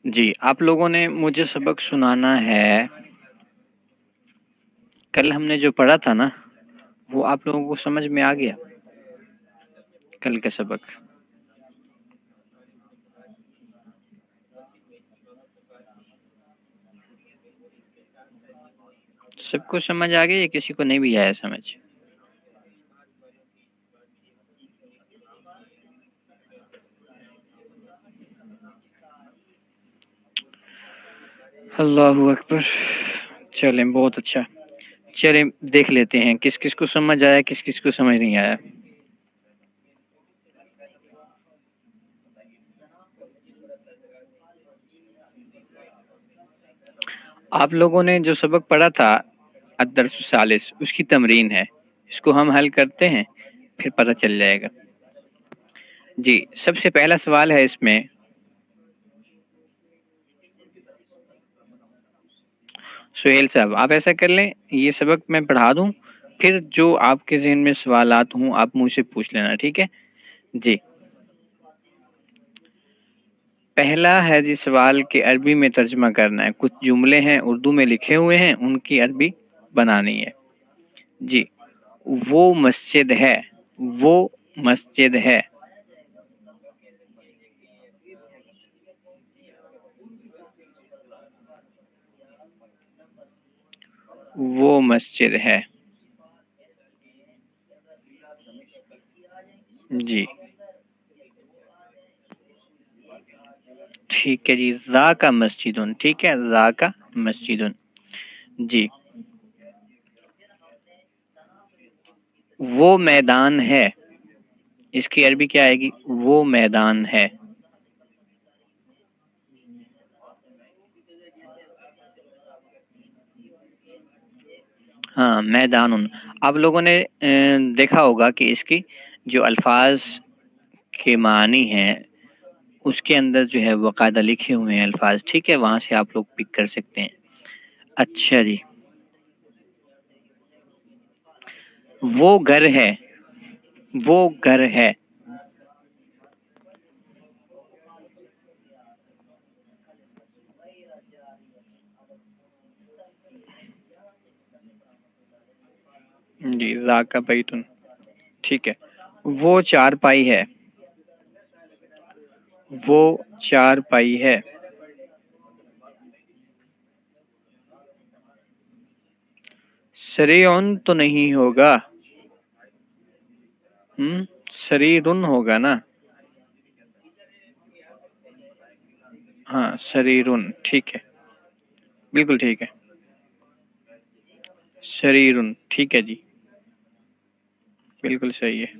جی آپ لوگوں نے مجھے سبق سنانا ہے. کل ہم نے جو پڑھا تھا نا وہ آپ لوگوں کو سمجھ میں آ گیا کل کا سبق؟ سب کو سمجھ آ گیا یا کسی کو نہیں بھی آیا سمجھ؟ اللہ اکبر. چلیں بہت اچھا. چلیں دیکھ لیتے ہیں کس کس کو سمجھ آیا کس کس کو سمجھ نہیں آیا. آپ لوگوں نے جو سبق پڑھا تھا الدرس الثالث اس کی تمرین ہے. اس کو ہم حل کرتے ہیں پھر پتہ چل جائے گا. جی سب سے پہلا سوال ہے اس میں. سہیل صاحب آپ ایسا کر لیں یہ سبق میں پڑھا دوں پھر جو آپ کے ذہن میں سوالات ہوں آپ مجھ سے پوچھ لینا ٹھیک ہے. جی پہلا ہے جی سوال کہ عربی میں ترجمہ کرنا ہے. کچھ جملے ہیں اردو میں لکھے ہوئے ہیں ان کی عربی بنانی ہے. جی وہ مسجد ہے. وہ مسجد ہے. وہ مسجد ہے. جی ٹھیک ہے جی. ذا کا مسجدن. ٹھیک ہے ذا کا مسجدن. جی وہ میدان ہے. اس کی عربی کیا آئے گی؟ وہ میدان ہے. ہاں میدان. آپ لوگوں نے دیکھا ہوگا کہ اس کی جو الفاظ کے معنی ہیں اس کے اندر جو ہے باقاعدہ لکھے ہوئے ہیں الفاظ. ٹھیک ہے وہاں سے آپ لوگ پک کر سکتے ہیں. اچھا جی وہ گھر ہے. وہ گھر ہے. جی ذاکا بیتن. ٹھیک ہے. وہ چار پائی ہے. وہ چار پائی ہے. سریعن تو نہیں ہوگا. سریرن ہوگا نا. ہاں سریرن. ٹھیک ہے بالکل ٹھیک ہے. سریرن. ٹھیک ہے جی بالکل صحیح ہے.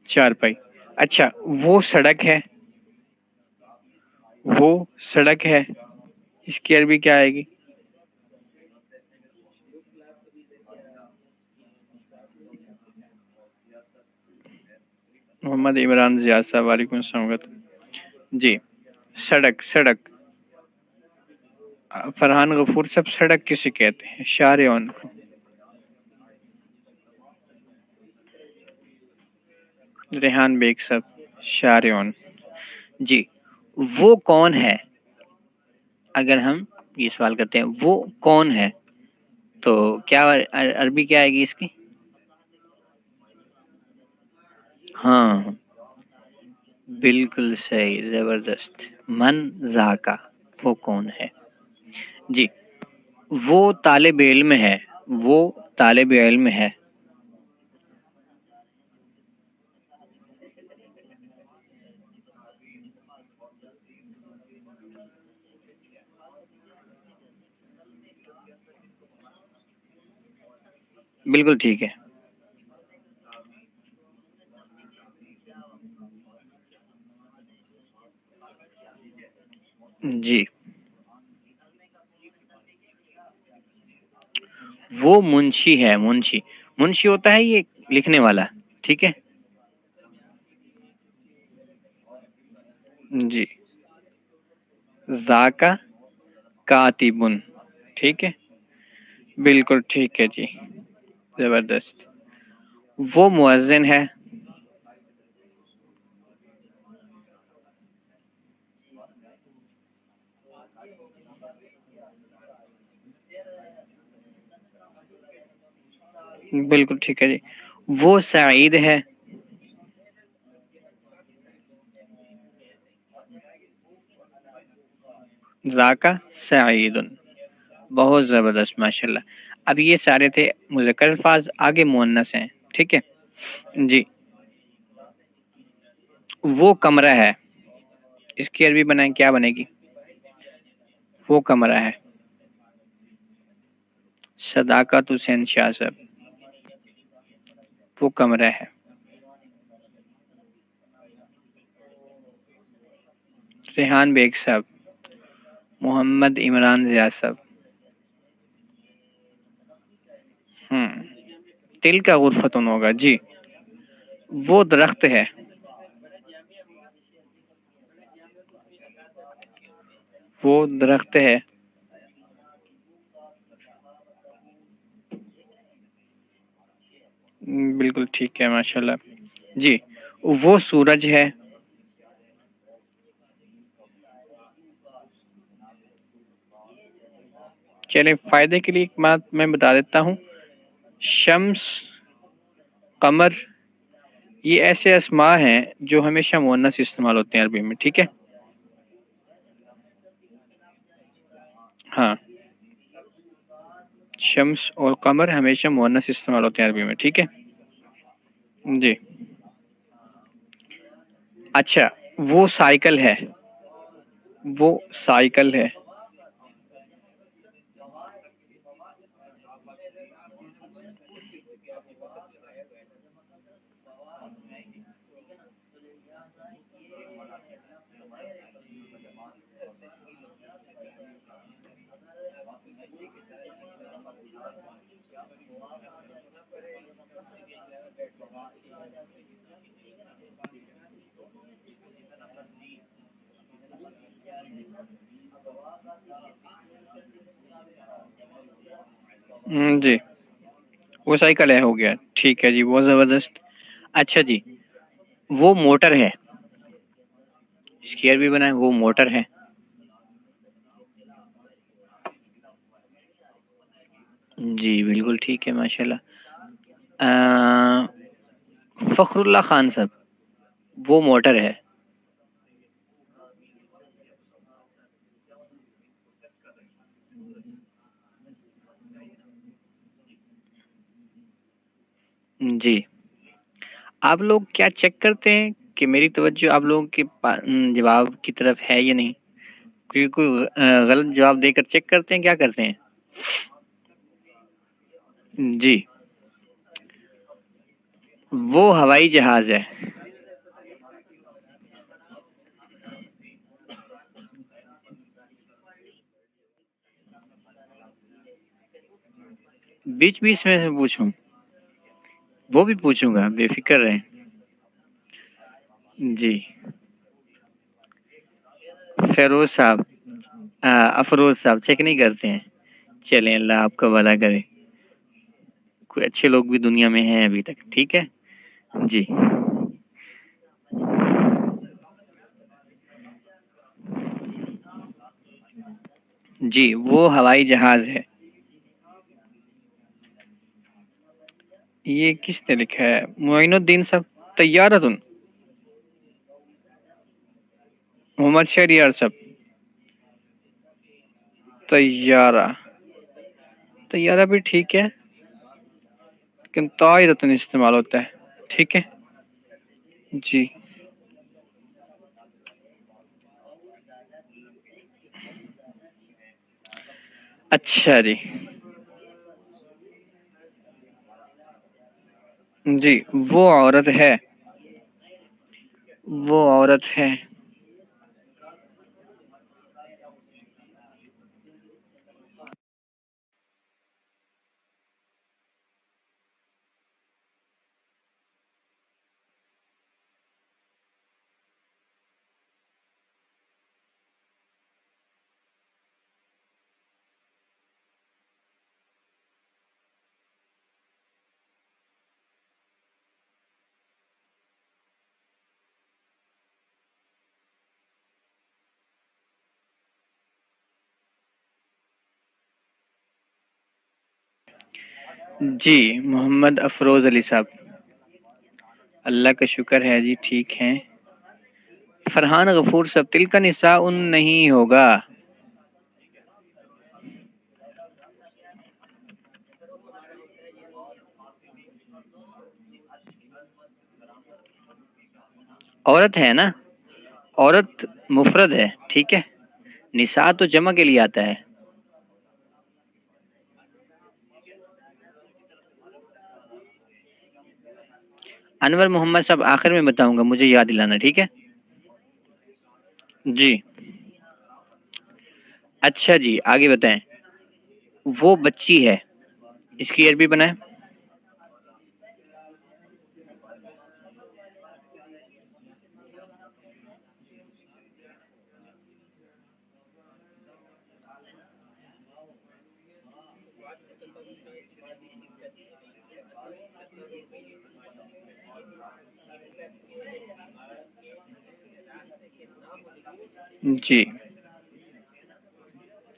چار پائی. اچھا وہ سڑک ہے. وہ سڑک ہے. اس کی عربی کیا آئے گی؟ محمد عمران زیاد صاحب وعلیکم السلام. جی سڑک. سڑک. فرحان غفور سب سڑک کسے کہتے ہیں؟ شارعون کو. ریحان بیگ صاحب شارعون. جی وہ کون ہے؟ اگر ہم یہ سوال کرتے ہیں وہ کون ہے تو کیا عربی کیا آئے گی اس کی؟ ہاں بالکل صحیح. زبردست. من ذاکا. وہ کون ہے. جی وہ طالب علم ہے. وہ طالب علم ہے. بالکل ٹھیک ہے. جی وہ منشی ہے. منشی. منشی ہوتا ہے یہ لکھنے والا. ٹھیک ہے. جی ذاکا کاتبن. ٹھیک ہے بالکل ٹھیک ہے جی زبردست. وہ مؤذن ہے. بالکل ٹھیک ہے جی. وہ سعید ہے. ذاکا سعید. بہت زبردست ماشاء اللہ. اب یہ سارے تھے مذکر الفاظ، آگے مؤنث ہیں. ٹھیک ہے جی. وہ کمرہ ہے، اس کی عربی بنائیں کیا بنے گی؟ وہ کمرہ ہے. صداقت حسین شاہ صاحب. وہ کمرہ ہے. ریحان بیگ صاحب. محمد عمران ضیاء صاحب. ہوں. تل کا غرفتن ہوگا جی. وہ درخت ہے. وہ درخت ہے. بالکل ٹھیک ہے ماشاء اللہ جی. وہ سورج ہے. چلے فائدے کے لیے ایک بات میں بتا دیتا ہوں. شمس، قمر، یہ ایسے اسماء ہیں جو ہمیشہ مؤنث استعمال ہوتے ہیں عربی میں. ٹھیک ہے ہاں. شمس اور قمر ہمیشہ مؤنث استعمال ہوتے ہیں عربی میں. ٹھیک ہے جی. اچھا. وہ سائیکل ہے. وہ سائیکل ہے. جی. وہ سائیکل ہے، ہو گیا. ٹھیک ہے جی، بہت زبردست. اچھا جی. وہ موٹر ہے. اس کی عربی بنائیں وہ موٹر ہے. جی بالکل ٹھیک ہے ماشاء اللہ. فخر اللہ خان صاحب. وہ موٹر ہے. جی. آپ لوگ کیا چیک کرتے ہیں کہ میری توجہ آپ لوگوں کے جواب کی طرف ہے یا نہیں؟ کوئی غلط جواب دے کر چیک کرتے ہیں، کیا کرتے ہیں؟ جی. وہ ہوائی جہاز ہے. 20 میں سے پوچھوں؟ وہ بھی پوچھوں گا، بے فکر رہیں. جی. فیروز صاحب، افروز صاحب چیک نہیں کرتے ہیں. چلیں اللہ آپ کا بھلا کرے. کوئی اچھے لوگ بھی دنیا میں ہیں ابھی تک. ٹھیک ہے جی. جی. وہ ہوائی جہاز ہے. یہ کس نے لکھا ہے؟ معین الدین صاحب. طیارتن. محمد شہریار صاحب. طیارہ. طیارہ بھی ٹھیک ہے لیکن طائرتن استعمال ہوتا ہے. ٹھیک ہے جی. اچھا جی. جی. وہ عورت ہے. وہ عورت ہے. جی محمد افروز علی صاحب، اللہ کا شکر ہے جی، ٹھیک ہیں۔ فرحان غفور صاحب، تل کا نساء ان نہیں ہوگا، عورت ہے نا، عورت مفرد ہے، ٹھیک ہے، نساء تو جمع کے لیے آتا ہے۔ انور محمد صاحب آخر میں بتاؤں گا، مجھے یاد دلانا، ٹھیک ہے جی۔ اچھا جی، آگے بتائیں۔ وہ بچی ہے، اس کی عربی بنائیں۔ جی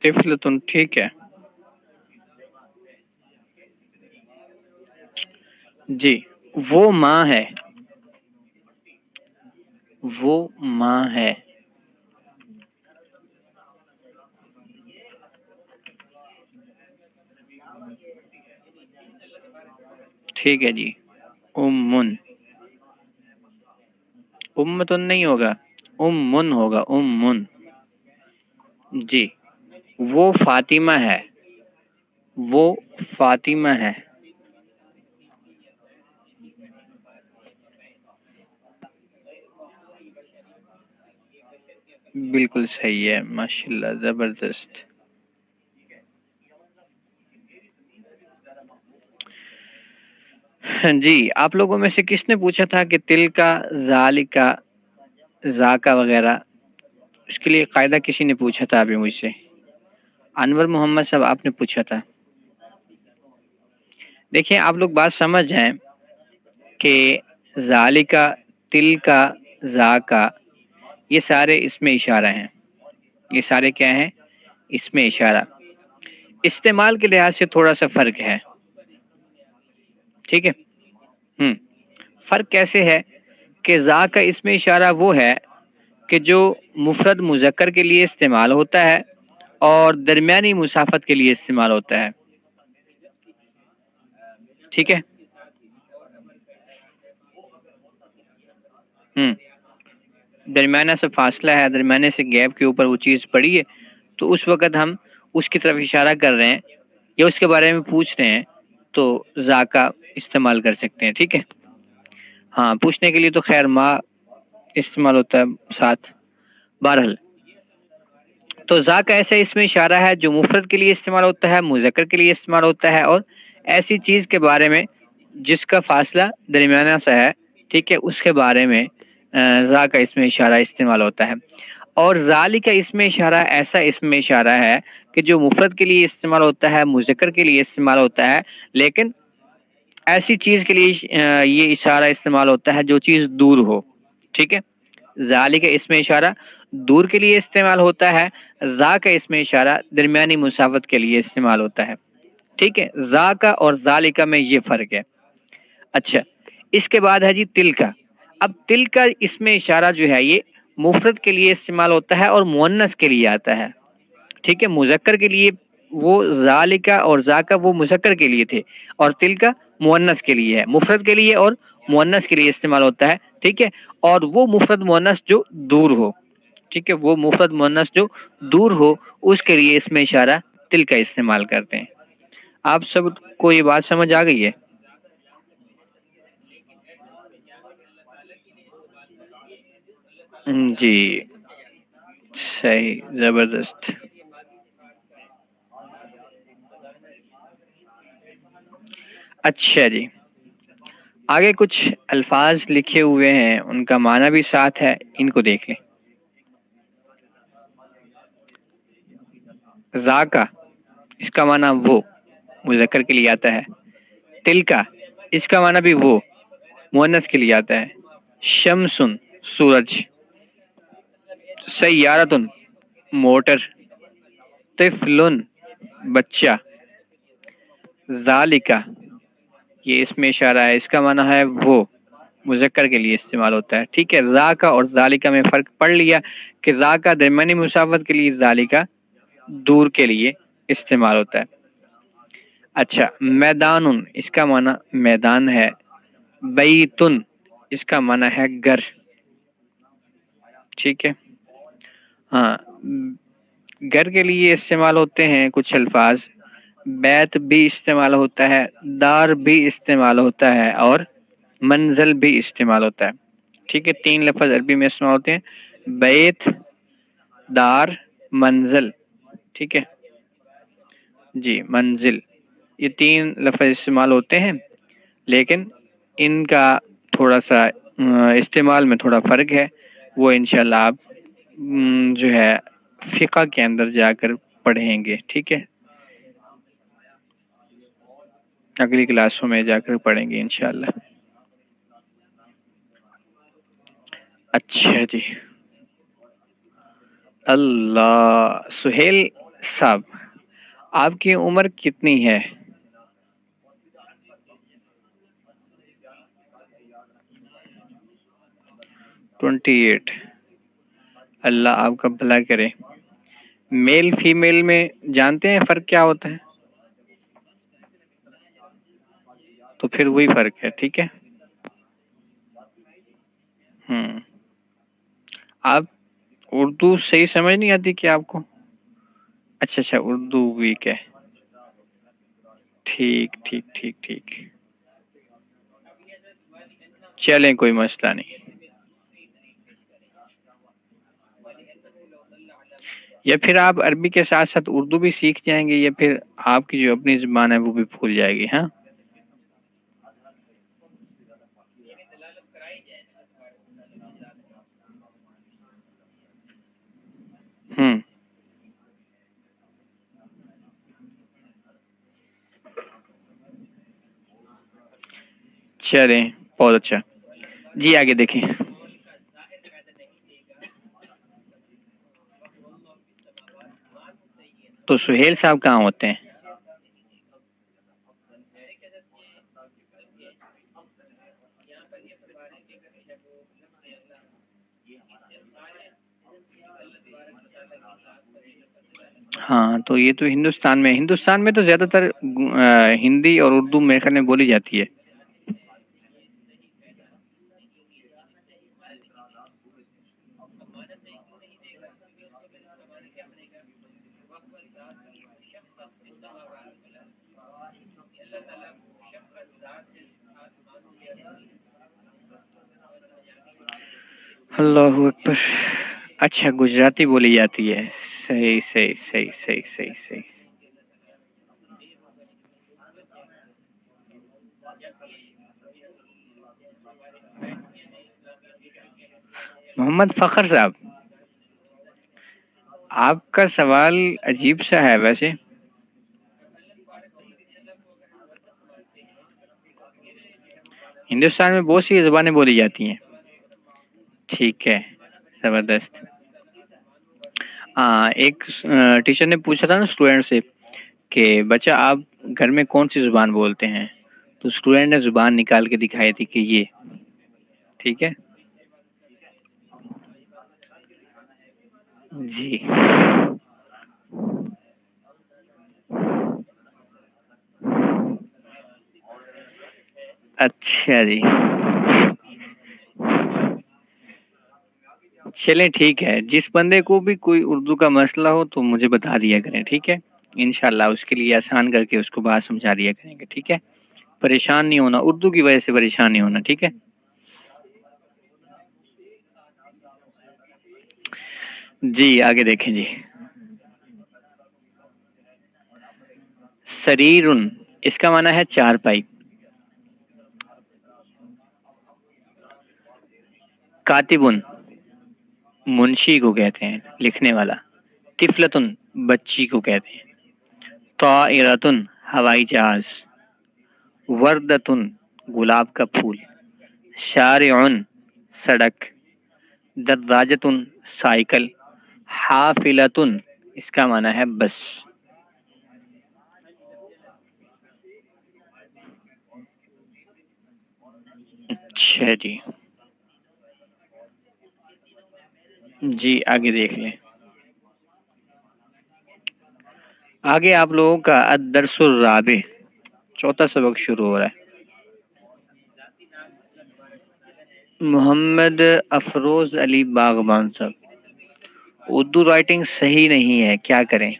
طفلتن، ٹھیک ہے جی۔ وہ ماں ہے، وہ ماں ہے، ٹھیک ہے جی۔ امن، امتن نہیں ہوگا، امن ہوگا، امن جی۔ وہ فاطمہ ہے، وہ فاطمہ ہے، بالکل صحیح ہے، ماشاء اللہ، زبردست۔ جی، آپ لوگوں میں سے کس نے پوچھا تھا کہ تل کا، ذالکا، ذاکا وغیرہ، اس کے لیے قاعدہ کسی نے پوچھا تھا ابھی مجھ سے؟ انور محمد صاحب آپ نے پوچھا تھا۔ دیکھیں آپ لوگ بات سمجھ جائیں کہ ذالکا، تل کا، ذاکا، یہ سارے اس میں اشارہ ہیں، یہ سارے کیا ہیں؟ اس میں اشارہ۔ استعمال کے لحاظ سے تھوڑا سا فرق ہے، ٹھیک ہے۔ فرق کیسے ہے کہ ذا کا اس میں اشارہ وہ ہے کہ جو مفرد مذکر کے لیے استعمال ہوتا ہے اور درمیانی مسافت کے لیے استعمال ہوتا ہے، ٹھیک ہے۔ درمیانہ سے فاصلہ ہے، درمیانے سے گیپ کے اوپر وہ چیز پڑی ہے، تو اس وقت ہم اس کی طرف اشارہ کر رہے ہیں یا اس کے بارے میں پوچھ رہے ہیں تو ذا کا استعمال کر سکتے ہیں، ٹھیک ہے۔ ہاں، پوچھنے کے لیے تو خیر ما استعمال ہوتا ہے ساتھ، بہرحال۔ تو ذا کا ایسا اس میں اشارہ ہے جو مفرد کے لیے استعمال ہوتا ہے، مذکر کے لیے استعمال ہوتا ہے، اور ایسی چیز کے بارے میں جس کا فاصلہ درمیانہ سا ہے، ٹھیک ہے، اس کے بارے میں ذا کا اس میں اشارہ استعمال ہوتا ہے۔ اور ذالی کا اس میں اشارہ ایسا اس میں اشارہ ہے کہ جو مفرد کے لیے استعمال ہوتا ہے، مذکر کے لیے استعمال ہوتا ہے، لیکن ایسی چیز کے لیے یہ اشارہ استعمال ہوتا ہے جو چیز دور ہو، ٹھیک ہے۔ ذالی کا اس میں اشارہ دور کے لیے استعمال ہوتا ہے، ذا کا اس میں اشارہ درمیانی مسافت کے لیے استعمال ہوتا ہے، ٹھیک ہے۔ ذا کا اور ذالکا میں یہ فرق ہے۔ اچھا، اس کے بعد ہے جی تل کا۔ اب تل کا اس میں اشارہ جو ہے یہ مفرد کے لیے استعمال ہوتا ہے اور مؤنث کے لیے آتا ہے، ٹھیک ہے۔ مذکر کے لیے وہ ذالکا اور ذاکا وہ مذکر کے لیے تھے، اور تل کا مؤنث کے لیے ہے، مفرد کے لیے اور مؤنث کے لیے استعمال ہوتا ہے، ٹھیک ہے۔ اور وہ مفرد مؤنث جو دور ہو، ٹھیک ہے، وہ مفرد مؤنث جو دور ہو، اس کے لیے اس میں اشارہ تل کا استعمال کرتے ہیں۔ آپ سب کو یہ بات سمجھ آ گئی ہے؟ جی صحیح، زبردست۔ اچھا جی، آگے کچھ الفاظ لکھے ہوئے ہیں، ان کا معنی بھی ساتھ ہے، ان کو دیکھ لیں۔ ذاکا، اس کا معنی وہ، مذکر کے لیے آتا ہے۔ تل کا، اس کا معنی بھی وہ، مؤنث کے لیے آتا ہے۔ شمسن، سورج۔ سیارتن، موٹر۔ طفلن، بچہ۔ ذالکا، یہ اس میں اشارہ ہے، اس کا معنی ہے وہ، مذکر کے لیے استعمال ہوتا ہے، ٹھیک ہے۔ ذاکا اور ذالکا میں فرق پڑھ لیا کہ ذاکا درمیانی مسافت کے لیے، ذالکا دور کے لیے استعمال ہوتا ہے۔ اچھا، میدان، اس کا معنی میدان ہے۔ بیتن، اس کا معنی ہے گھر، ٹھیک ہے۔ ہاں، گھر کے لیے استعمال ہوتے ہیں کچھ الفاظ، بیت بھی استعمال ہوتا ہے، دار بھی استعمال ہوتا ہے، اور منزل بھی استعمال ہوتا ہے، ٹھیک ہے۔ تین لفظ عربی میں استعمال ہوتے ہیں، بیت، دار، منزل، ٹھیک ہے جی، منزل، یہ تین لفظ استعمال ہوتے ہیں، لیکن ان کا تھوڑا سا استعمال میں تھوڑا فرق ہے، وہ انشاءاللہ آپ جو ہے فقہ کے اندر جا کر پڑھیں گے، ٹھیک ہے، اگلی کلاسوں میں جا کر پڑھیں گے انشاءاللہ۔ اچھا جی، اللہ، سہیل صاحب آپ کی عمر کتنی ہے؟ 28۔ اللہ آپ کا بھلا کرے۔ میل فیمیل میں جانتے ہیں فرق کیا ہوتا ہے؟ تو پھر وہی فرق ہے، ٹھیک ہے۔ آپ اردو صحیح سمجھ نہیں آتی کیا آپ کو؟ اچھا، اردو ویک ہے، ٹھیک ٹھیک ٹھیک ٹھیک، چلیں کوئی مسئلہ نہیں۔ یا پھر آپ عربی کے ساتھ ساتھ اردو بھی سیکھ جائیں گے، یا پھر آپ کی جو اپنی زبان ہے وہ بھی بھول جائے گی، ہاں۔ چلیں، بہت اچھا جی، آگے دیکھیں۔ تو سہیل صاحب کہاں ہوتے ہیں؟ ہاں، تو یہ تو ہندوستان میں تو زیادہ تر ہندی اور اردو میرے خیال میں بولی جاتی ہے۔ اللہ اکبر، اچھا گجراتی بولی جاتی ہے، صحیح صحیح صحیح صحیح صحیح صحیح۔ محمد فخر صاحب، آپ کا سوال عجیب سا ہے ویسے۔ ہندوستان میں بہت سی زبانیں بولی جاتی ہیں، ٹھیک ہے، زبردست۔ ایک ٹیچر نے پوچھا تھا نا اسٹوڈینٹ سے کہ بچہ آپ گھر میں کون سی زبان بولتے ہیں، تو اسٹوڈینٹ نے زبان نکال کے دکھائی تھی کہ یہ، ٹھیک ہے جی۔ اچھا جی، چلیں ٹھیک ہے، جس بندے کو بھی کوئی اردو کا مسئلہ ہو تو مجھے بتا دیا کریں، ٹھیک ہے، انشاءاللہ اس کے لیے آسان کر کے اس کو بات سمجھا دیا کریں گے، ٹھیک ہے، پریشان نہیں ہونا، اردو کی وجہ سے پریشان نہیں ہونا، ٹھیک ہے۔ جی آگے دیکھیں جی، سریرن، اس کا معنی ہے چارپائی۔ کاتبن، منشی کو کہتے ہیں، لکھنے والا۔ طفلتن، بچی کو کہتے ہیں۔ طائرتن، ہوائی جہاز۔ وردتن، گلاب کا پھول۔ شارعن، سڑک۔ دراجتن، سائیکل۔ حافلتن، اس کا معنی ہے بس۔ اچھا جی، جی آگے دیکھ لیں. آگے آپ لوگوں کا الدرس الرابع، چوتھا سبق شروع ہو رہا ہے. محمد افروز علی باغبان صاحب، اردو رائٹنگ صحیح نہیں ہے، کیا کریں؟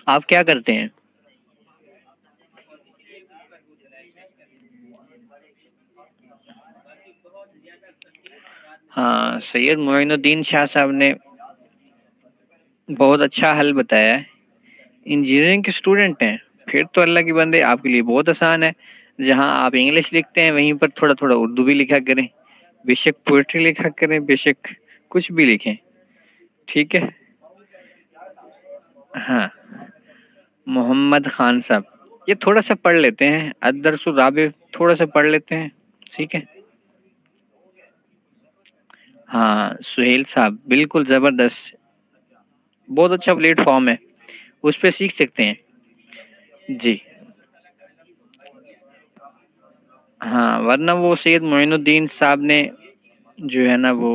آپ کیا کرتے ہیں؟ ہاں، سید معین الدین شاہ صاحب نے بہت اچھا حل بتایا ہے. انجینئرنگ کے اسٹوڈنٹ ہیں، پھر تو اللہ کے بندے آپ کے لیے بہت آسان ہے. جہاں آپ انگلش لکھتے ہیں وہیں پر تھوڑا تھوڑا اردو بھی لکھا کریں. بے شک پوئٹری لکھا کریں، بے شک کچھ بھی لکھیں، ٹھیک ہے. ہاں، محمد خان صاحب یہ تھوڑا سا پڑھ لیتے ہیں، الدرس الرابع تھوڑا سا پڑھ لیتے ہیں، ٹھیک ہے. ہاں سہیل صاحب بالکل زبردست، بہت اچھا پلیٹ فارم ہے، اس پہ سیکھ سکتے ہیں. جی ہاں، ورنہ وہ سید معین الدین صاحب نے جو ہے نا وہ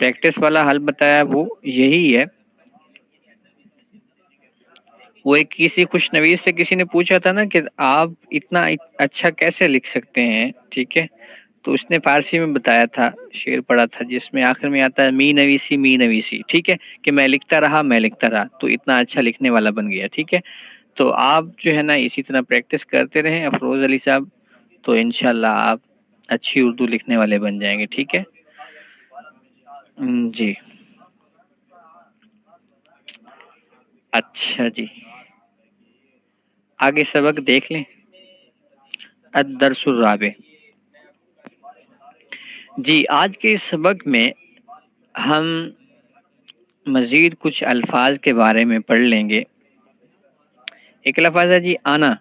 پریکٹس والا حل بتایا، وہ یہی ہے. وہ ایک کسی خوش نویس سے کسی نے پوچھا تھا نا کہ آپ اتنا اچھا کیسے لکھ سکتے ہیں، ٹھیک ہے. تو اس نے فارسی میں بتایا تھا، شعر پڑھا تھا جس میں آخر میں آتا ہے می نویسی، ٹھیک ہے، کہ میں لکھتا رہا تو اتنا اچھا لکھنے والا بن گیا، ٹھیک ہے. تو آپ جو ہے نا اسی طرح پریکٹس کرتے رہیں افروز علی صاحب، تو انشاءاللہ آپ اچھی اردو لکھنے والے بن جائیں گے، ٹھیک ہے. جی اچھا جی، آگے سبق دیکھ لیں. الدرس الرابع. جی آج کے اس سبق میں ہم مزید کچھ الفاظ کے بارے میں پڑھ لیں گے. ایک لفظ ہے جی آنا،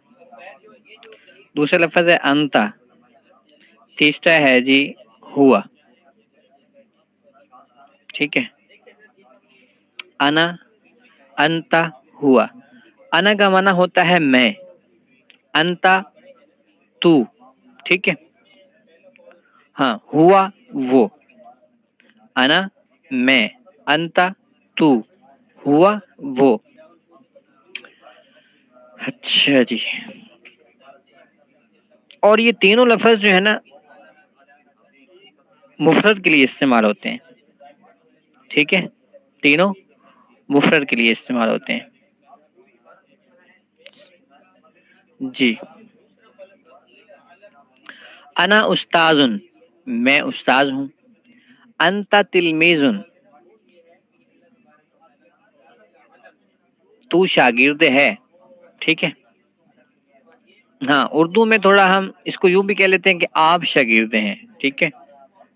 دوسرا لفظ ہے انتا، تیسرا ہے جی ہوا، ٹھیک ہے. انا، انتا، ہوا. انا کا معنی ہوتا ہے میں، انتا تو، ٹھیک ہے. ہاں ہوا وہ. انا میں، انتا تو، ہوا وہ. اچھا جی، اور یہ تینوں لفظ جو ہے نا مفرد کے لیے استعمال ہوتے ہیں، ٹھیک ہے. تینوں مفرد کے لیے استعمال ہوتے ہیں. جی انا استاذ، میں استاذ ہوں. انت تلمیذ، تو شاگرد ہے، ٹھیک ہے. ہاں اردو میں تھوڑا ہم اس کو یوں بھی کہہ لیتے ہیں کہ آپ شاگرد ہیں، ٹھیک ہے.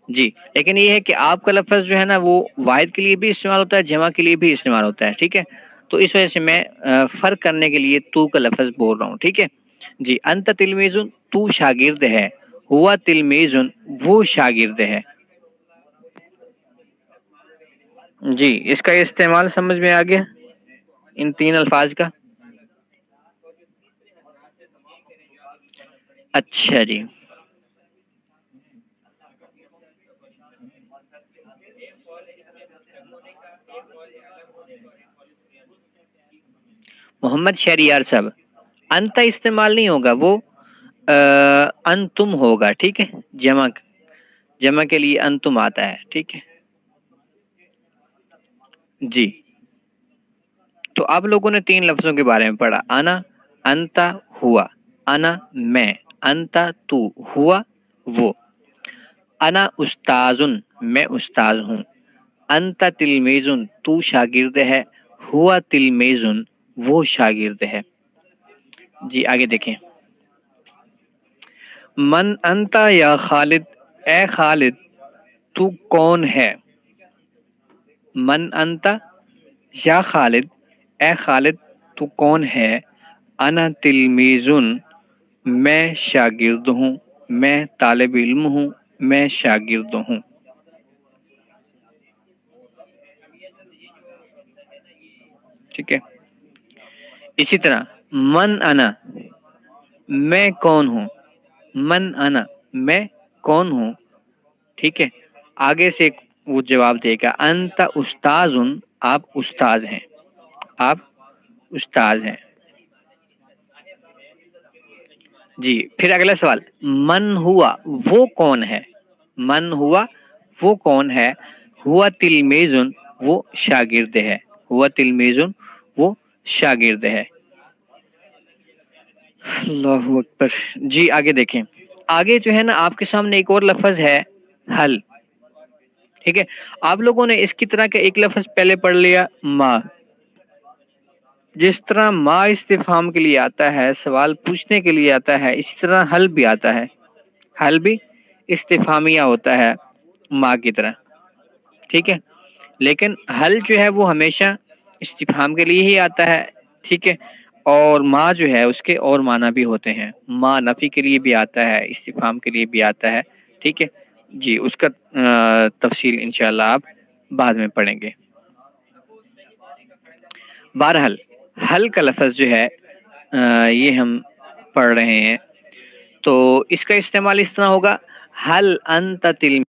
جی لیکن یہ ہے کہ آپ کا لفظ جو ہے نا وہ واحد کے لیے بھی استعمال ہوتا ہے، جمع کے لیے بھی استعمال ہوتا ہے، ٹھیک ہے. تو اس وجہ سے میں فرق کرنے کے لیے تو کا لفظ بول رہا ہوں، ٹھیک ہے. جی انت تلمیذ، تو شاگرد ہے. ہوا تلمیذ، وہ شاگرد ہے. جی اس کا استعمال سمجھ میں آ گیا ان تین الفاظ کا. اچھا جی، محمد شہریار صاحب انت استعمال نہیں ہوگا، وہ انتم ہوگا، ٹھیک ہے. جمع کے لیے انتم آتا ہے، ٹھیک ہے. جی تو آپ لوگوں نے تین لفظوں کے بارے میں پڑھا، انا، انتا، ہوا. انا میں، انتا تو، ہوا وہ. انا استاذن، میں استاذ ہوں. انت تلمیذن، تو شاگرد ہے. ہوا تلمیذن، وہ شاگرد ہے. جی آگے دیکھیں. من انتا یا خالد، اے خالد تو کون ہے. من انتا یا خالد، اے خالد تو کون ہے. انا تلمیذن، میں شاگرد ہوں، میں طالب علم ہوں، میں شاگرد ہوں. ٹھیک ہے. اسی طرح من انا، میں کون ہوں. من انا، میں کون ہوں، ٹھیک ہے، آگے سے وہ جواب دے گا انت استاذ، آپ استاذ ہیں، آپ استاذ ہیں۔ جی پھر اگلا سوال، من ہوا وہ کون ہے، من ہوا وہ کون ہے، ہوا تلمیذن وہ شاگرد ہے، ہوا تلمیذن وہ شاگرد ہے۔ اللہ اکبر۔ جی آگے دیکھیں، آگے جو ہے نا آپ کے سامنے ایک اور لفظ ہے حل، ٹھیک ہے، آپ لوگوں نے اس کی طرح کا ایک لفظ پہلے پڑھ لیا ما، جس طرح ما استفہام کے لیے آتا ہے، سوال پوچھنے کے لیے آتا ہے، اسی طرح حل بھی آتا ہے، حل بھی استفہامیہ ہوتا ہے ما کی طرح، ٹھیک ہے، لیکن حل جو ہے وہ ہمیشہ استفہام کے لیے ہی آتا ہے، ٹھیک ہے، اور ما جو ہے اس کے اور معنی بھی ہوتے ہیں، ما نفی کے لیے بھی آتا ہے، استفہام کے لیے بھی آتا ہے، ٹھیک ہے، جی اس کا تفصیل انشاءاللہ آپ بعد میں پڑھیں گے۔ بہرحال حل کا لفظ جو ہے یہ ہم پڑھ رہے ہیں، تو اس کا استعمال اس طرح ہوگا، حل انت تلمیذ،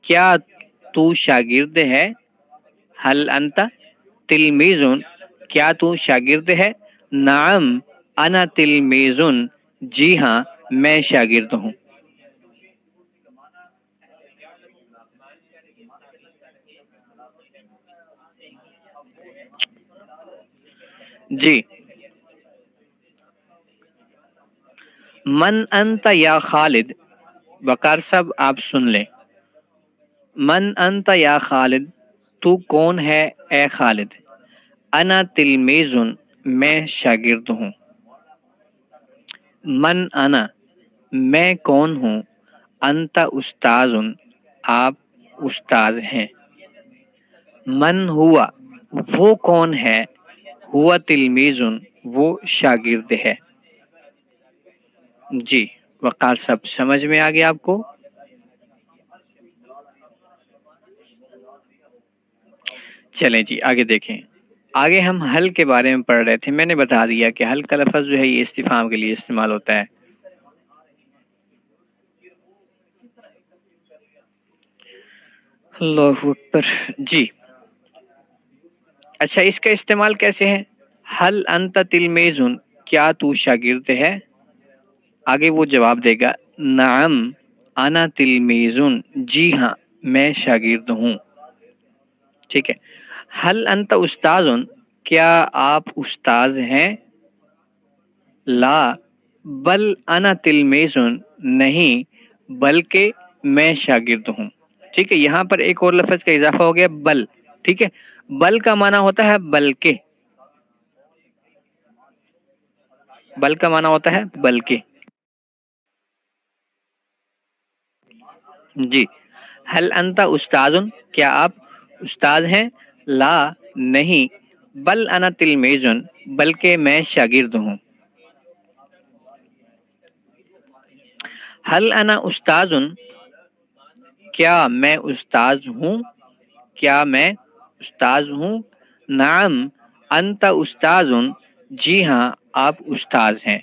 کیا تو شاگرد ہے، حل انت تلمیذ، کیا تو شاگرد ہے، نعم انا تلمیذ، جی ہاں میں شاگرد ہوں۔ جی من انت یا خالد، وقار صاحب آپ سن لیں، من انت یا خالد، تو کون ہے اے خالد، انا تلمیذ، میں شاگرد ہوں، من انا میں کون ہوں، انت استاذ آپ استاذ ہیں، من ہوا وہ کون ہے، ہوا تلمیذ وہ شاگرد ہے۔ جی وقار صاحب سمجھ میں آ گیا آپ کو؟ چلیں جی آگے دیکھیں، آگے ہم حل کے بارے میں پڑھ رہے تھے، میں نے بتا دیا کہ حل کا لفظ جو ہے یہ استفہام کے لیے استعمال ہوتا ہے۔ اللہ اکبر۔ جی اچھا اس کا استعمال کیسے ہے، حل انت تلمیذ، کیا تو شاگرد ہے، آگے وہ جواب دے گا نعم انا تلمیذ، جی ہاں میں شاگرد ہوں، ٹھیک ہے، حل انت استاذ، کیا آپ استاذ ہیں، لا بل انا تلمیذ، نہیں بلکہ میں شاگرد ہوں، ٹھیک ہے، یہاں پر ایک اور لفظ کا اضافہ ہو گیا بل، ٹھیک ہے، بل کا معنی ہوتا ہے بلکہ، بل کا معنی ہوتا ہے بلکہ، جی حل انت استاذ، کیا آپ استاد ہیں، لا نہیں، بل انا تلمیذ بلکہ میں شاگرد ہوں، حل انا استاذ، کیا میں استاذ ہوں، کیا میں استاذ ہوں، نعم انت استاذ، جی ہاں آپ استاذ ہیں۔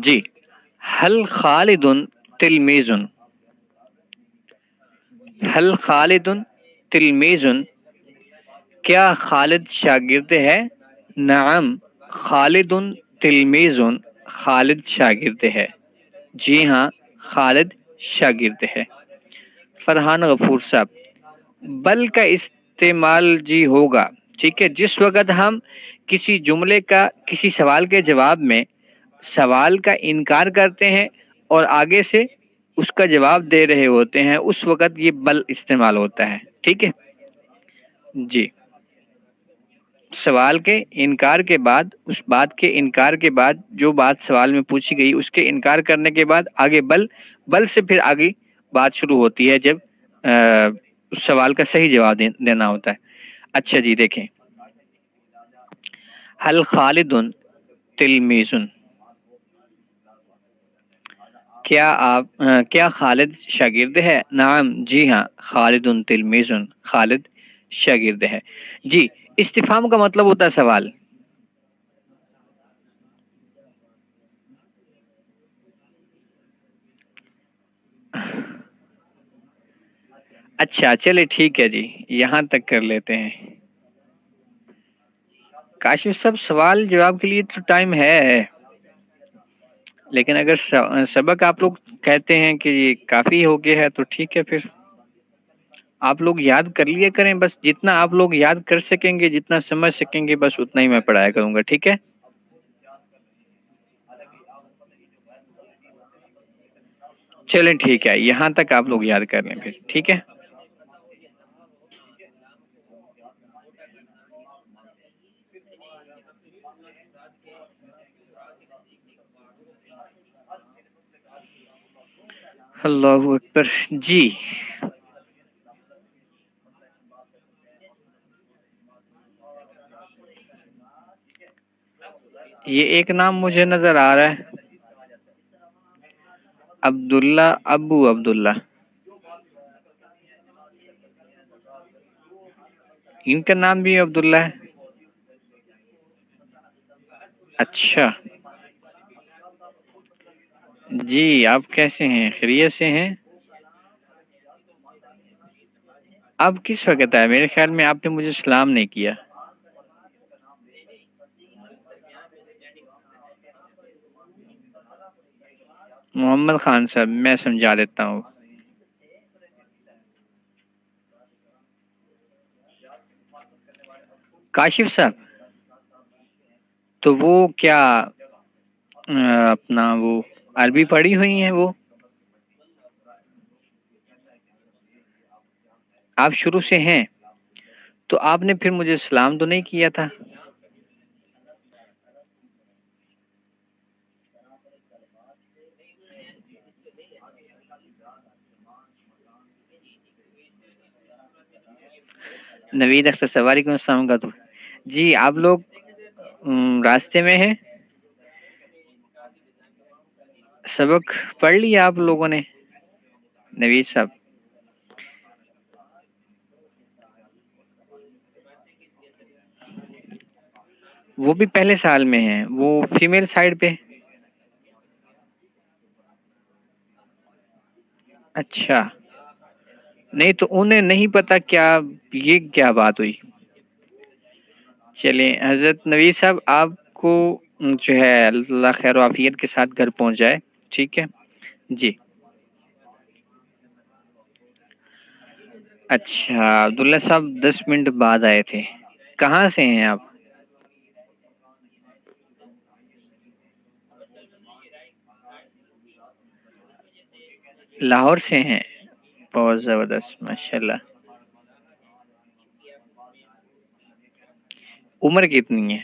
جی حل خالد تلمیذ، حل خالد تلمیذ، کیا خالد شاگرد ہے، نعم خالد تلمیذ، خالد شاگرد ہے، جی ہاں خالد شاگرد ہے۔ فرحان غفور صاحب، بل کا استعمال جی ہوگا، ٹھیک ہے، جس وقت ہم کسی جملے کا کسی سوال کے جواب میں سوال کا انکار کرتے ہیں اور آگے سے اس کا جواب دے رہے ہوتے ہیں، اس وقت یہ بل استعمال ہوتا ہے، ٹھیک ہے، جی سوال کے انکار کے بعد، اس بات کے انکار کے بعد جو بات سوال میں پوچھی گئی اس کے انکار کرنے کے بعد آگے بل، بل سے پھر آگے بات شروع ہوتی ہے جب اس سوال کا صحیح جواب دینا ہوتا ہے۔ اچھا جی دیکھیں، حل خالد تلمیذ، کیا خالد شاگرد ہے؟ نعم جی ہاں، خالد تلمیذ، خالد شاگرد ہے جی۔ استفہام کا مطلب ہوتا ہے سوال۔ اچھا چلے ٹھیک ہے جی، یہاں تک کر لیتے ہیں۔ کاشف صاحب سوال جواب کے لیے تو ٹائم ہے، لیکن اگر سبق آپ لوگ کہتے ہیں کہ یہ کافی ہو گیا ہے تو ٹھیک ہے، پھر آپ لوگ یاد کر لیا کریں، بس جتنا آپ لوگ یاد کر سکیں گے، جتنا سمجھ سکیں گے، بس اتنا ہی میں پڑھایا کروں گا، ٹھیک ہے؟ چلیں ٹھیک ہے، یہاں تک آپ لوگ یاد کر لیں پھر، ٹھیک ہے؟ اللہ اکبر جی۔ یہ ایک نام مجھے نظر آ رہا ہے، عبداللہ، ابو عبداللہ، ان کا نام بھی عبداللہ ہے؟ اچھا جی، آپ کیسے ہیں؟ خیریت سے ہیں؟ اب کس وقت آئے؟ میرے خیال میں آپ نے مجھے سلام نہیں کیا۔ محمد خان صاحب، میں سمجھا دیتا ہوں۔ کاشف صاحب، تو وہ کیا اپنا وہ عربی پڑھی ہوئی ہیں؟ وہ آپ شروع سے ہیں تو آپ نے پھر مجھے سلام تو نہیں کیا تھا؟ نوید اختر صاحب، وعلیکم السلام کا تو جی، آپ لوگ راستے میں ہیں؟ سبق پڑھ لیا آپ لوگوں نے؟ نوید صاحب، وہ بھی پہلے سال میں ہیں، وہ فیمیل سائڈ پہ؟ اچھا، نہیں تو انہیں نہیں پتا کیا یہ کیا بات ہوئی؟ چلیں حضرت نوید صاحب، آپ کو جو ہے اللہ خیر و عافیت کے ساتھ گھر پہنچ جائے، ٹھیک ہے جی۔ اچھا عبداللہ صاحب 10 منٹ بعد آئے تھے، کہاں سے ہیں آپ؟ لاہور سے ہیں؟ بہت زبردست، ماشاء اللہ۔ عمر کتنی ہے؟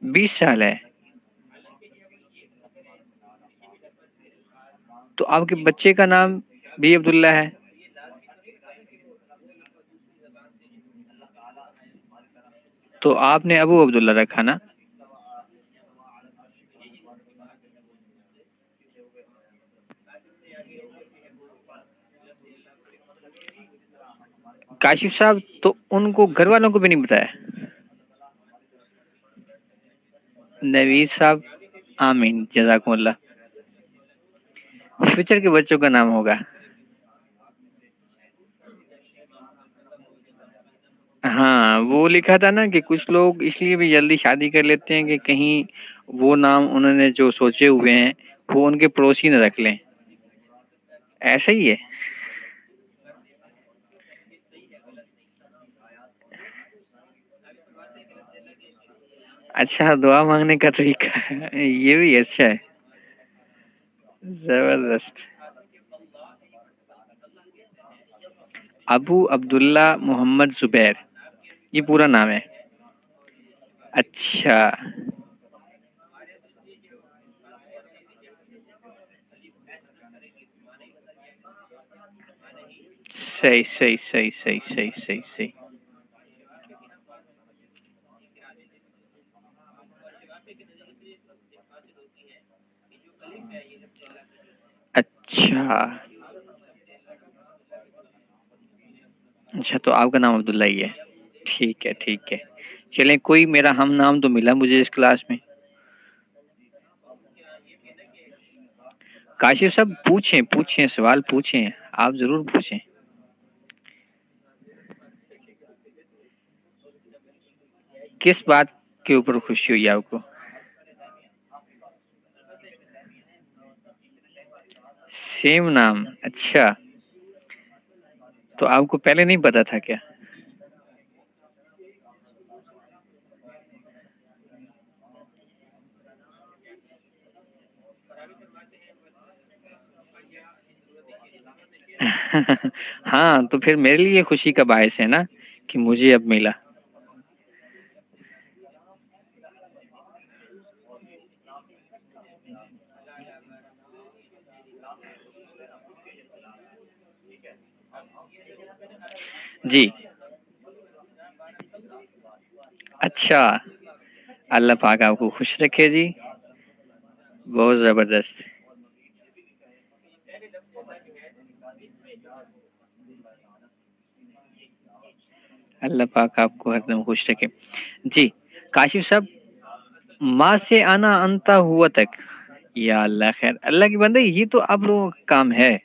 20 سال ہے؟ تو آپ کے بچے کا نام بھی عبداللہ ہے؟ تو آپ نے ابو عبداللہ رکھا نا؟ کاشف صاحب، تو ان کو گھر والوں کو بھی نہیں بتایا؟ نوید صاحب، آمین، جزاکم اللہ۔ فیوچر کے بچوں کا نام ہوگا۔ ہاں وہ لکھا تھا نا کہ کچھ لوگ اس لیے بھی جلدی شادی کر لیتے ہیں کہ کہیں وہ نام انہوں نے جو سوچے ہوئے ہیں وہ ان کے پڑوسی نہ رکھ لیں، ایسا ہی ہے۔ اچھا، دعا مانگنے کا طریقہ ہے، یہ بھی اچھا ہے، زبردست۔ ابو عبداللہ محمد زبیر، یہ پورا نام ہے؟ اچھا، صحیح صحیح صحیح صحیح صحیح صحیح صحیح۔ اچھا اچھا، تو آپ کا نام عبداللہ ہی ہے؟ ٹھیک ہے ٹھیک ہے، چلیں کوئی میرا ہم نام تو ملا مجھے اس کلاس میں۔ کاشف صاحب پوچھیں پوچھیں، سوال پوچھیں، آپ ضرور پوچھیں۔ کس بات کے اوپر خوشی ہوئی آپ کو؟ سیم نام، اچھا، تو آپ کو پہلے نہیں پتا تھا کیا؟ ہاں تو پھر میرے لیے خوشی کا باعث ہے نا کہ مجھے اب ملا۔ جی اچھا، اللہ پاک آپ کو خوش رکھے جی، بہت زبردست۔ اللہ پاک آپ کو ہر دم خوش رکھے۔ جی کاشف صاحب، ماں سے آنا انتا ہوا تک، یا اللہ خیر، اللہ کی بندے یہ تو آپ لوگوں کا کام ہے۔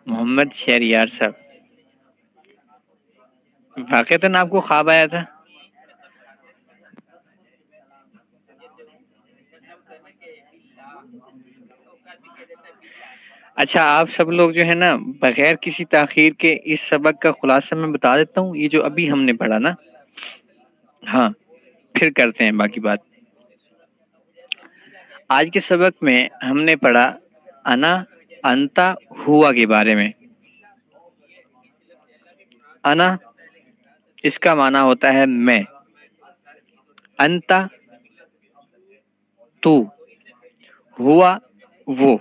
محمد شہریار صاحب، واقعتاً آپ کو خواب آیا تھا؟ اچھا آپ سب لوگ جو ہے نا، بغیر کسی تاخیر کے اس سبق کا خلاصہ میں بتا دیتا ہوں، یہ جو ابھی ہم نے پڑھا نا، ہاں پھر کرتے ہیں باقی بات۔ آج کے سبق میں ہم نے پڑھا انا انتا ہوا کے بارے میں۔ انا اس کا معنی ہوتا ہے میں، انتا تو، ہوا وہ،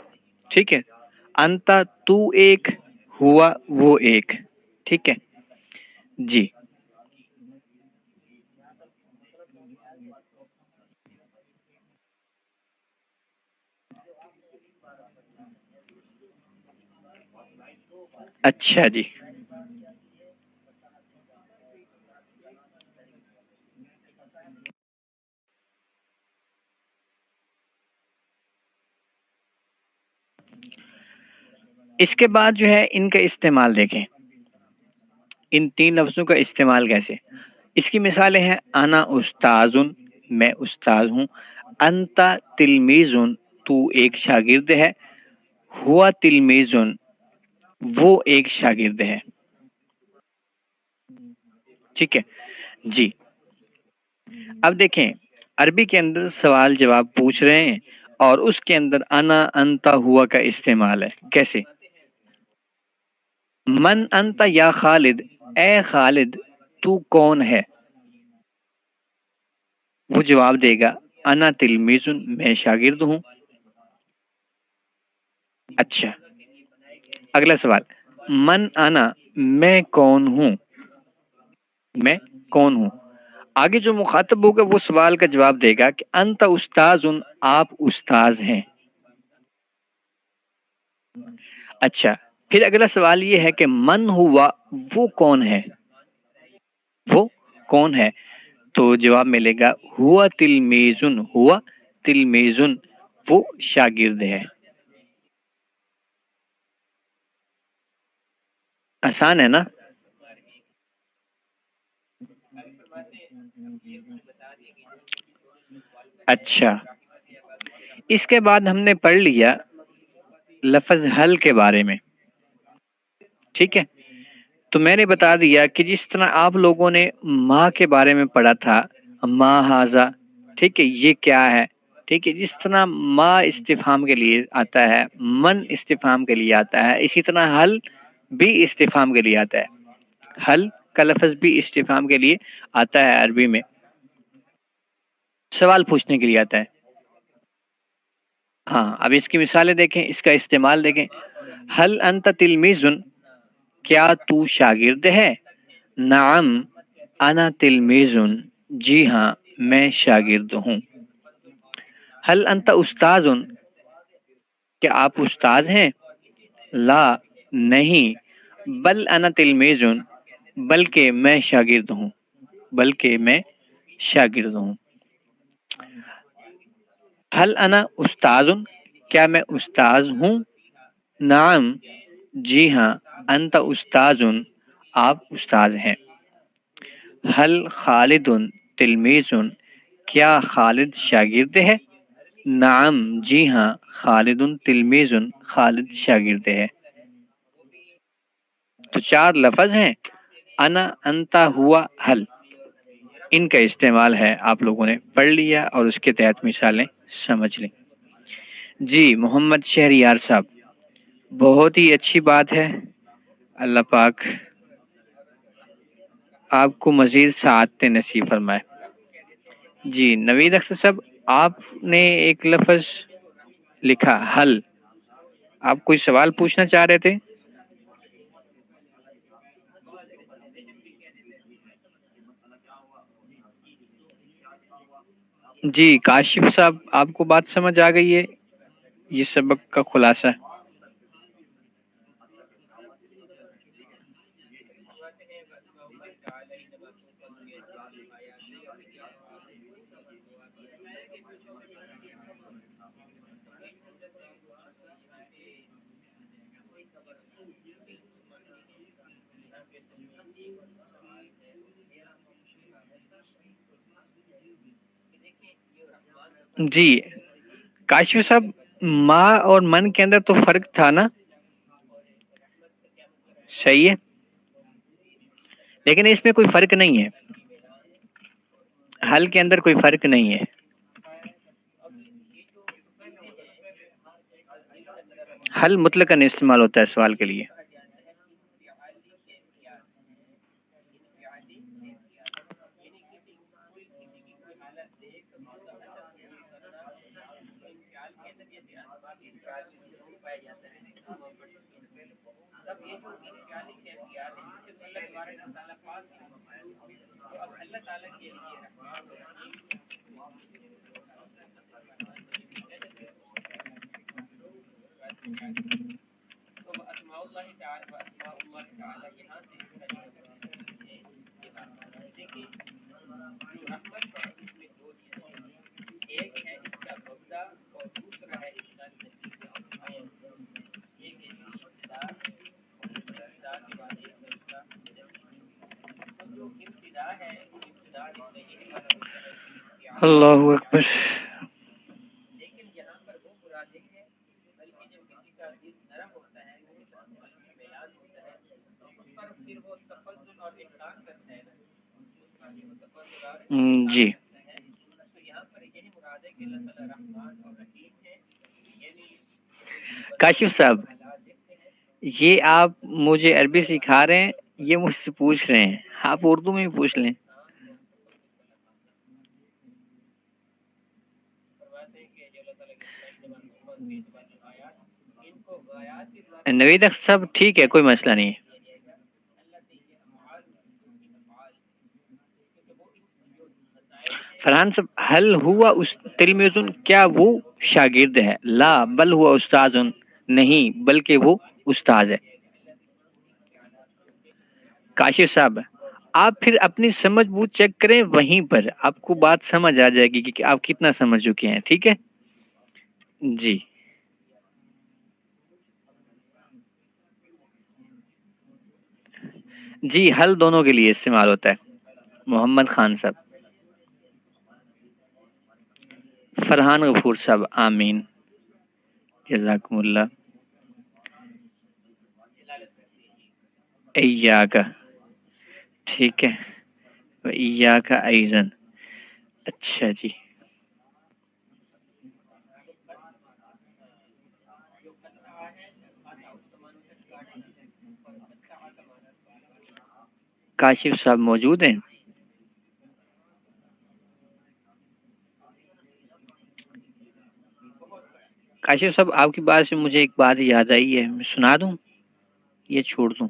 ٹھیک ہے، انتا تو ایک، ہوا وہ ایک، ٹھیک ہے جی۔ اچھا جی، اس کے بعد جو ہے ان کا استعمال دیکھیں، ان تین لفظوں کا استعمال کیسے۔ اس کی مثالیں ہیں انا استاذن، میں استاذ ہوں، انتا تلمیذن، تو ایک شاگرد ہے، ہوا تلمیذن، وہ ایک شاگرد ہے، ٹھیک ہے جی۔ اب دیکھیں عربی کے اندر سوال جواب پوچھ رہے ہیں اور اس کے اندر انا انتا ہوا کا استعمال ہے، کیسے؟ من انتا یا خالد، اے خالد تو کون ہے؟ وہ جواب دے گا انا تلمیذن، میں شاگرد ہوں۔ اچھا اگلا سوال، من انا، میں کون ہوں، میں کون ہوں؟ آگے جو مخاطب ہوگا وہ سوال کا جواب دے گا کہ انت استاذ، آپ استاذ ہیں۔ اچھا پھر اگلا سوال یہ ہے کہ من ہوا، وہ کون ہے، وہ کون ہے؟ تو جواب ملے گا ہوا تلمیذن، ہوا تلمیذن، وہ شاگرد ہے۔ آسان ہے نا؟ اچھا اس کے بعد ہم نے پڑھ لیا لفظ حل کے بارے میں، ٹھیک ہے، تو میں نے بتا دیا کہ جس طرح آپ لوگوں نے ماں کے بارے میں پڑھا تھا، ماں ہاذا، ٹھیک ہے یہ کیا ہے، ٹھیک ہے، جس طرح ماں استفہام کے لیے آتا ہے، من استفہام کے لیے آتا ہے، اسی طرح حل بھی استفہام کے لیے آتا ہے، حل کا لفظ بھی استفہام کے لیے آتا ہے عربی میں، سوال پوچھنے کے لیے آتا ہے۔ ہاں اب اس کی مثالیں دیکھیں، اس کا استعمال دیکھیں۔ حل انت تلمیذ، کیا تو شاگرد ہے؟ نعم انا تلمیذ، جی ہاں میں شاگرد ہوں۔ حل انت استاذ، کیا آپ استاد ہیں؟ لا نہیں، بل انا تلمیذ، بلکہ میں شاگرد ہوں، بلکہ میں شاگرد ہوں۔ حل انا استاذ، کیا میں استاذ ہوں؟ نعم جی ہاں، انت استاذ، آپ استاذ ہیں۔ حل خالد تلمیذ، کیا خالد شاگرد ہے؟ نعم جی ہاں، خالد تلمیذ، خالد شاگرد ہے۔ تو 4 لفظ ہیں، انا، انتا، ہوا، حل۔ ان کا استعمال ہے، آپ لوگوں نے پڑھ لیا اور اس کے تحت مثالیں سمجھ لیں۔ جی محمد شہریار صاحب، بہت ہی اچھی بات ہے، اللہ پاک آپ کو مزید سعادتیں نصیب فرمائے۔ جی نوید اختر صاحب، آپ نے ایک لفظ لکھا حل، آپ کوئی سوال پوچھنا چاہ رہے تھے؟ جی کاشف صاحب، آپ کو بات سمجھ آ گئی ہے؟ یہ سبق کا خلاصہ۔ جی کاشف صاحب، ما اور من کے اندر تو فرق تھا نا؟ صحیح ہے، لیکن اس میں کوئی فرق نہیں ہے، حل کے اندر کوئی فرق نہیں ہے۔ حل مطلقاً استعمال ہوتا ہے سوال کے لیے۔ اللہ اکبر۔ جی کاشف صاحب، یہ آپ مجھے عربی سکھا رہے ہیں، یہ مجھ سے پوچھ رہے ہیں، آپ اردو میں بھی پوچھ لیں۔ نوید اختر صاحب ٹھیک ہے، کوئی مسئلہ نہیں ہے۔ فرحان صاحب، حل ہوا تلمیذ، کیا وہ شاگرد ہے؟ لا بل ہوا استاذ، نہیں بلکہ وہ استاد ہے۔ کاشف صاحب، آپ پھر اپنی سمجھ بوجھ چیک کریں، وہیں پر آپ کو بات سمجھ آ جائے گی کہ آپ کتنا سمجھ چکے ہیں، ٹھیک ہے؟ جی جی، حل دونوں کے لیے استعمال ہوتا ہے۔ محمد خان صاحب، فرحان غفور صاحب، آمین، جزاکم اللہ۔ ایاک، ٹھیک ہے، ایاک ایزن، اچھا جی۔ کاشف صاحب موجود ہیں؟ کاشف صاحب آپ کی بات سے مجھے ایک بات یاد آئی ہے، میں سنا دوں یہ چھوڑ دوں؟